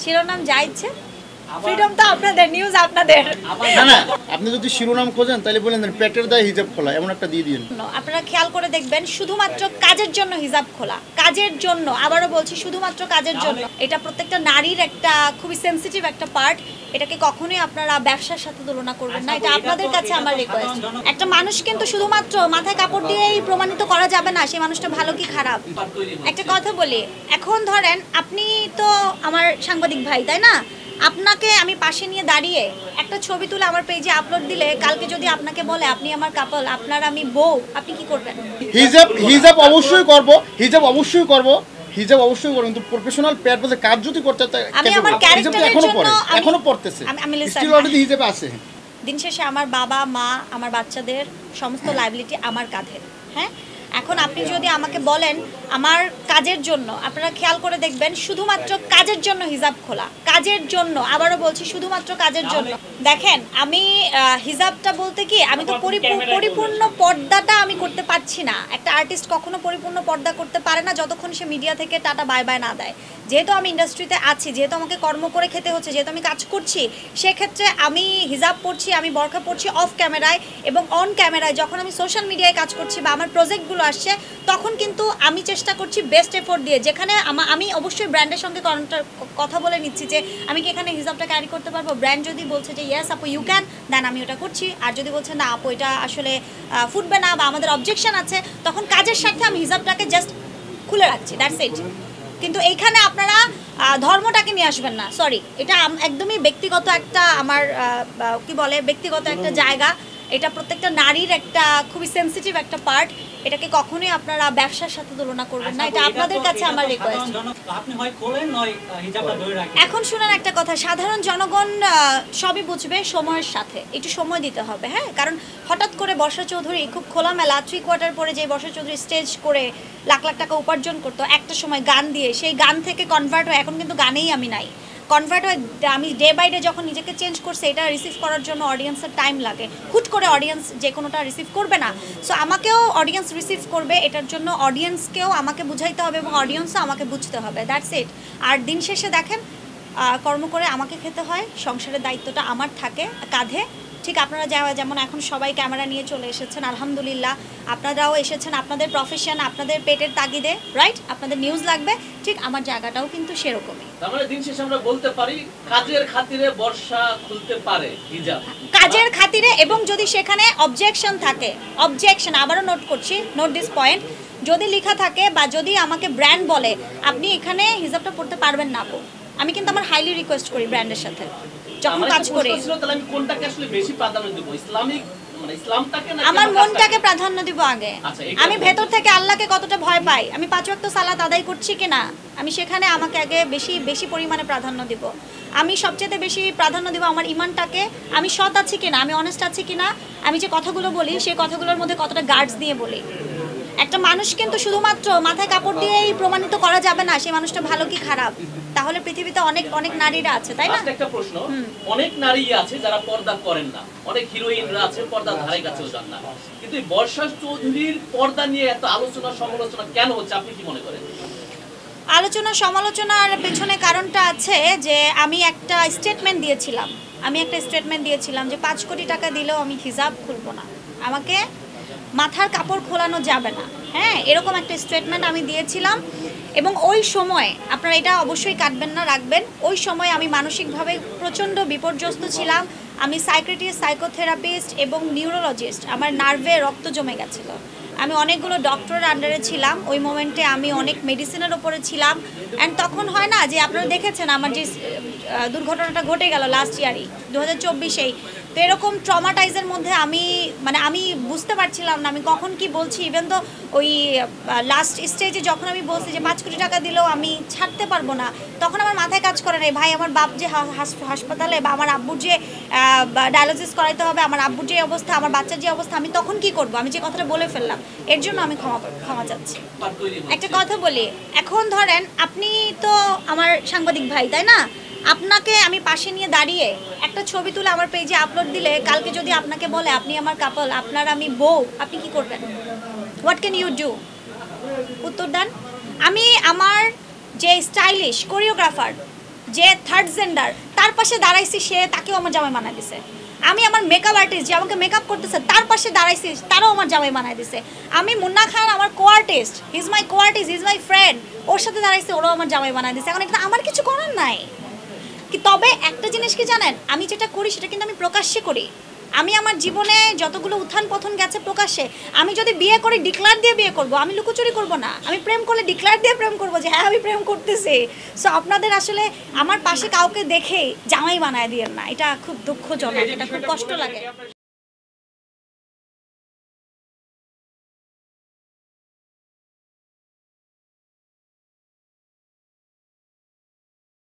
শিরোনাম যা ইচ্ছে, ফ্রিডম তো আপনাদের, নিউজ আপনাদের। না না, আপনি যদি শিরোনাম খোঁজেন তাহলে বলেন পেটের দায়ে হিজাব খোলা, এমন একটা দিয়ে দিন। আপনারা খেয়াল করে দেখবেন, শুধুমাত্র কাজের জন্য হিজাব খোলা, কাজের জন্য, আবারও বলছি শুধুমাত্র কাজের জন্য। এটা প্রত্যেকটা নারীর একটা খুবই সেনসিটিভ একটা পার্ট। এটাকে কখনোই আপনারা ব্যবসার সাথে তুলনা করবেন না, এটা আপনাদের কাছে আমার রিকোয়েস্ট। একটা মানুষ কিন্তু শুধুমাত্র মাথায় কাপড় দিয়েই প্রমাণিত করা যাবে না সেই মানুষটা ভালো কি খারাপ। একটা কথা বলি, এখন ধরেন আপনি তো আমার সাংবাদিক ভাই, তাই না? আপনাকে আমি পাশে নিয়ে দাঁড়িয়ে একটা ছবি তুলে আমার পেজে আপলোড দিলে, কালকে যদি আপনাকে বলে আপনি আমার কাপল, আপনার আমি বউ, আপনি কি করবেন? হিজাব অবশ্যই করব, হিজাব অবশ্যই করব, হিজাব অবশ্যই করব, কিন্তু প্রফেশনাল প্যাড বলে কাজ যদি করতে চায়, আমি আমার ক্যারেক্টারের জন্য এখনো পড়তেছে, আমি স্টিল অলরেডি হিজাব আছে। দিন শেষে আমার বাবা মা, আমার বাচ্চাদের সমস্ত লায়াবিলিটি আমার কাঁধে। হ্যাঁ, এখন আপনি যদি আমাকে বলেন আমার কাজের জন্য, আপনারা খেয়াল করে দেখবেন, শুধুমাত্র কাজের জন্য হিজাব খোলা, কাজের জন্য, আবারও বলছি শুধুমাত্র কাজের জন্য। দেখেন, আমি হিজাবটা বলতে কি, আমি তো পরিপূর্ণ পর্দাটা আমি করতে পারছি না। একটা আর্টিস্ট কখনো পরিপূর্ণ পর্দা করতে পারে না যতক্ষণ সে মিডিয়া থেকে টাটা বাই বাই না দেয়। যেহেতু আমি ইন্ডাস্ট্রিতে আছি, যেহেতু আমাকে কর্ম করে খেতে হচ্ছে, যেহেতু আমি কাজ করছি, সেক্ষেত্রে আমি হিজাব পরছি, আমি বরখা পরছি অফ ক্যামেরায়, এবং অন ক্যামেরায় যখন আমি সোশ্যাল মিডিয়ায় কাজ করছি বা আমার প্রজেক্টগুলো আসছে, তখন কিন্তু আমি চেষ্টা করছি বেস্ট এফোর্ট দিয়ে। যেখানে আমি অবশ্যই ব্র্যান্ডের সঙ্গে কথা বলে নিচ্ছি যে আমি কি এখানে হিজাবটা ক্যারি করতে পারবো। ব্র্যান্ড যদি বলছে যে ইয়েস আপু ইউ ক্যান, দেন আমি ওটা করছি। আর যদি বলছে না আপু এটা আসলে ফুটবে না বা আমাদের অবজেকশন আছে, তখন কাজের সাথে আমি হিজাবটাকে জাস্ট খুলে রাখছি, দ্যাটস ইট। কিন্তু এইখানে আপনারা ধর্মটাকে নিয়ে আসবেন না, সরি, এটা একদমই ব্যক্তিগত একটা আমার কি বলে ব্যক্তিগত একটা জায়গা। এটা প্রত্যেকটা নারীর একটা খুবই সেনসিটিভ একটা পার্ট। এটাকে কখনোই আপনারা ব্যবসার সাথে তুলনা করবেন না, এটা আপনাদের কাছে আমার রিকোয়েস্ট। এখন শুনেন একটা কথা, সাধারণ জনগণ সবই বুঝবে সময়ের সাথে, একটু সময় দিতে হবে। হ্যাঁ, কারণ হঠাৎ করে বর্ষা চৌধুরী খুব খোলামেলা 3 কোয়ার্টার পরে যে বর্ষা চৌধুরী স্টেজ করে লাখ লাখ টাকা উপার্জন করতো একটা সময় গান দিয়ে, সেই গান থেকে কনভার্ট হয়, এখন কিন্তু গানেই আমি নাই, কনভার্ট হয়। আমি ডে বাই ডে যখন নিজেকে চেঞ্জ করছে, এটা রিসিভ করার জন্য অডিয়েন্সের টাইম লাগে। হুট করে অডিয়েন্স যে কোনোটা রিসিভ করবে না, সো আমাকেও অডিয়েন্স রিসিভ করবে, এটার জন্য অডিয়েন্সকেও আমাকে বুঝাইতে হবে এবং অডিয়েন্সও আমাকে বুঝতে হবে, দ্যাটস ইট। আর দিন শেষে দেখেন, কর্ম করে আমাকে খেতে হয়, সংসারের দায়িত্বটা আমার থাকে কাঁধে। ঠিক আপনারা যেমন এখন সবাই ক্যামেরা নিয়ে চলে এসেছেন, আলহামদুলিল্লাহ, আপনারাও এসেছেন আপনাদের প্রফেশন, আপনাদের পেটের তাগিদে, রাইট, আপনাদের নিউজ লাগবে, ঠিক আমার জায়গাটাও কিন্তু সেরকমই। তার মানে দিন শেষে আমরা বলতে পারি কাজের খাতিরে বর্ষা খুলতে পারে হিজাব, কাজের খাতিরে, এবং যদি সেখানে অবজেকশন থাকে, অবজেকশন আবারও নোট করছি, নোট দিস পয়েন্ট, যদি লেখা থাকে বা যদি আমাকে ব্র্যান্ড বলে আপনি এখানে হিজাবটা পড়তে পারবেন না আপু, আমি কিন্তু আমার হাইলি রিকোয়েস্ট করি ব্র্যান্ডের সাথে যখন কাজ করি। তাহলে আমি কোনটাকে আসলে বেশি প্রাধান্য দেব, ইসলামিক মানে ইসলামটাকে নাকি আমার মনটাকে প্রাধান্য দিব আগে। আমি ভেতর থেকে আল্লাহকে কতটা ভয় পাই, আমি 5 ওয়াক্ত সালাত আদায় করছি কিনা, আমি সেখানে আমাকে আগে বেশি পরিমাণে প্রাধান্য দিব। আমি সবচেয়ে বেশি প্রাধান্য দিব আমার ইমানটাকে, আমি সৎ আছি কিনা, আমি অনেস্ট আছি কিনা, আমি যে কথাগুলো বলি সেই কথাগুলোর মধ্যে কতটা গার্ডস দিয়ে বলি। একটা মানুষ কিন্তু শুধুমাত্র মাথায় কাপড় দিয়েই প্রমাণিত করা যাবে না সেই মানুষটা ভালো কি খারাপ। তাহলে পৃথিবীতে অনেক অনেক নারীরা আছে, তাই না? একটা প্রশ্ন, অনেক নারী আছে যারা পর্দা করেন না, অনেক হিরোইনরা আছে পর্দা ধারে কাছেও যান না, কিন্তু বর্ষা চৌধুরীর পর্দা নিয়ে এত আলোচনা সমালোচনা কেন হচ্ছে, আপনি কি মনে করেন? আলোচনা সমালোচনার পেছনে কারণটা আছে যে আমি একটা স্টেটমেন্ট দিয়েছিলাম যে 5 কোটি টাকা দিলেও আমি হিজাব খুলবো না, আমাকে মাথার কাপড় খোলানো যাবে না। হ্যাঁ, এরকম একটা স্টেটমেন্ট আমি দিয়েছিলাম, এবং ওই সময় আপনারা এটা অবশ্যই কাটবেন না, রাখবেন, ওই সময় আমি মানসিকভাবে প্রচণ্ড বিপর্যস্ত ছিলাম। আমি সাইকিয়াট্রিস্ট, সাইকোথেরাপিস্ট এবং নিউরোলজিস্ট, আমার নার্ভে রক্ত জমে গেছিলো, আমি অনেকগুলো ডক্টরের আন্ডারে ছিলাম, ওই মোমেন্টে আমি অনেক মেডিসিনের ওপরে ছিলাম। অ্যান্ড তখন হয় না যে আপনারা দেখেছেন আমার যে দুর্ঘটনাটা ঘটে গেল লাস্ট ইয়ারই 2024-এই, তো এরকম ট্রমাটাইজের মধ্যে আমি বুঝতে পারছিলাম না আমি কখন কি বলছি। ইভেন তো ওই লাস্ট স্টেজে যখন আমি বলছি যে 5 কোটি টাকা দিলেও আমি ছাড়তে পারবো না, তখন আমার মাথায় কাজ করে নাই, ভাই আমার বাপ যে হাসপাতালে, বা আমার আব্বুর যে ডায়ালিসিস করাইতে হবে, আমার আব্বুর যে অবস্থা, আমার বাচ্চার যে অবস্থা, আমি তখন কি করব, আমি যে কথাটা বলে ফেললাম, এর জন্য আমি ক্ষমা চাচ্ছি। একটা কথা বলি, এখন ধরেন আপনি তো আমার সাংবাদিক ভাই, তাই না? আপনাকে আমি পাশে নিয়ে দাঁড়িয়ে একটা ছবি তুলে আমার পেজে আপলোড দিলে, কালকে যদি আপনাকে বলে আপনি আমার কাপল, আপনার আমি বউ, আপনি কি করবেন? What can you do? উত্তর দেন। আমি আমার যে স্টাইলিশ কোরিওগ্রাফার, যে থার্ড জেন্ডার তার পাশে দাঁড়াইছি, সে তাকেও আমার জামাই বানায় দিছে। আমি আমার মেকআপ আর্টিস্ট যে আমাকে মেকআপ করতেছে তার পাশে দাঁড়াইছি, তারাও আমার জামাই বানায় দিছে। আমি মুন্না খান আমার co-artist, he is my co-artist, he is my friend, ওর সাথে দাঁড়াইছি, ওরাও আমার জামাই বানায় দিছে। এখন এটা আমার কিছু করার নাই কি। তবে একটা জিনিস কি জানেন, আমি যেটা করি সেটা কিন্তু আমি প্রকাশ্যে করি। আমি আমার জীবনে যতগুলো উত্থান পতন গেছে প্রকাশ্যে। আমি যদি বিয়ে করি ডিক্লার দিয়ে বিয়ে করব, আমি লুকোচুরি করব না। আমি প্রেম করলে ডিক্লার দিয়ে প্রেম করব যে হ্যাঁ আমি প্রেম করতেছি। সো আপনাদের আসলে আমার পাশে কাউকে দেখে জামাই বানায় দিয়েন না, এটা খুব দুঃখজনক, এটা খুব কষ্ট লাগে।